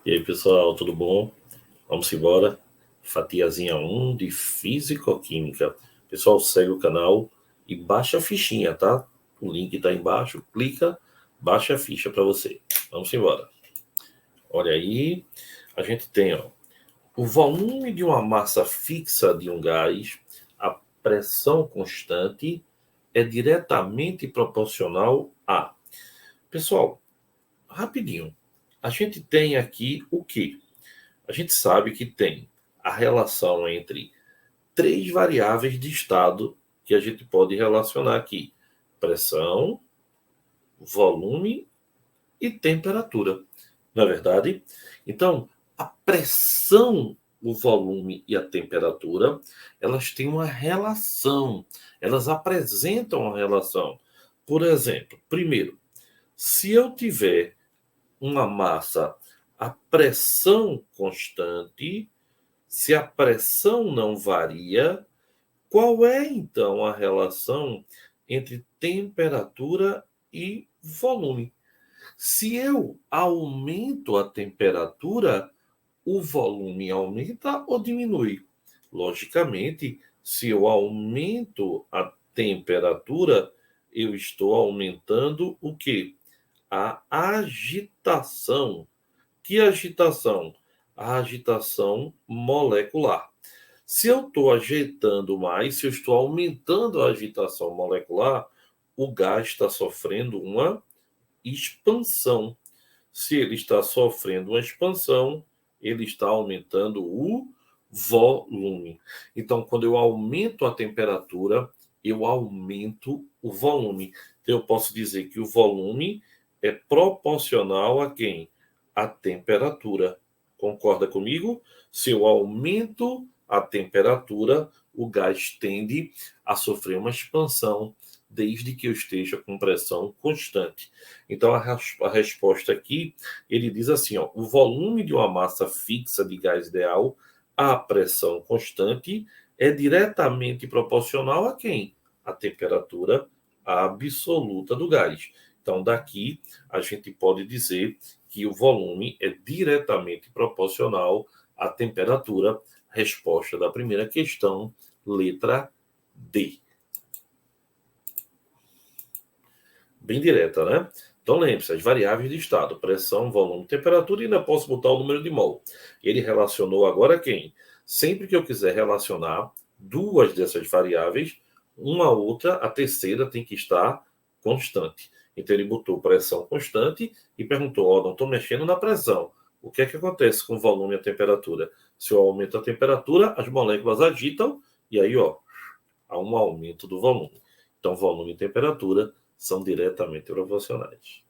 E aí, pessoal, tudo bom? Vamos embora. Fatiazinha 1 de Físico-Química. Pessoal, segue o canal e baixa a fichinha, tá? O link tá embaixo, clica, baixa a ficha para você. Vamos embora. Olha aí, a gente tem, ó, o volume de uma massa fixa de um gás, a pressão constante é diretamente proporcional a... Pessoal, rapidinho. A gente tem aqui o quê? A gente sabe que tem a relação entre três variáveis de estado que a gente pode relacionar aqui: pressão, volume e temperatura. Não é verdade? Então, a pressão, o volume e a temperatura, elas têm uma relação, elas apresentam uma relação. Por exemplo, primeiro, se eu tiver uma massa a pressão constante, se a pressão não varia, qual é então a relação entre temperatura e volume? Se eu aumento a temperatura, o volume aumenta ou diminui? Logicamente, se eu aumento a temperatura, eu estou aumentando o quê? A agitação. Que agitação? A agitação molecular. Se eu estou agitando mais, se eu estou aumentando a agitação molecular, o gás está sofrendo uma expansão. Se ele está sofrendo uma expansão, ele está aumentando o volume. Então, quando eu aumento a temperatura, eu aumento o volume. Então, eu posso dizer que o volume é proporcional a quem? A temperatura. Concorda comigo? Se eu aumento a temperatura, o gás tende a sofrer uma expansão desde que eu esteja com pressão constante. Então, a resposta aqui, ele diz assim, ó, o volume de uma massa fixa de gás ideal à pressão constante é diretamente proporcional a quem? A temperatura absoluta do gás. Então, daqui, a gente pode dizer que o volume é diretamente proporcional à temperatura. Resposta da primeira questão, letra D. Bem direta, né? Então lembre-se, as variáveis de estado, pressão, volume, temperatura, e ainda posso botar o número de mol. Ele relacionou agora quem? Sempre que eu quiser relacionar duas dessas variáveis, uma a outra, a terceira tem que estar constante. Então ele botou pressão constante e perguntou, ó, não estou mexendo na pressão. O que é que acontece com o volume e a temperatura? Se eu aumento a temperatura, as moléculas agitam e aí, ó, há um aumento do volume. Então, volume e temperatura são diretamente proporcionais.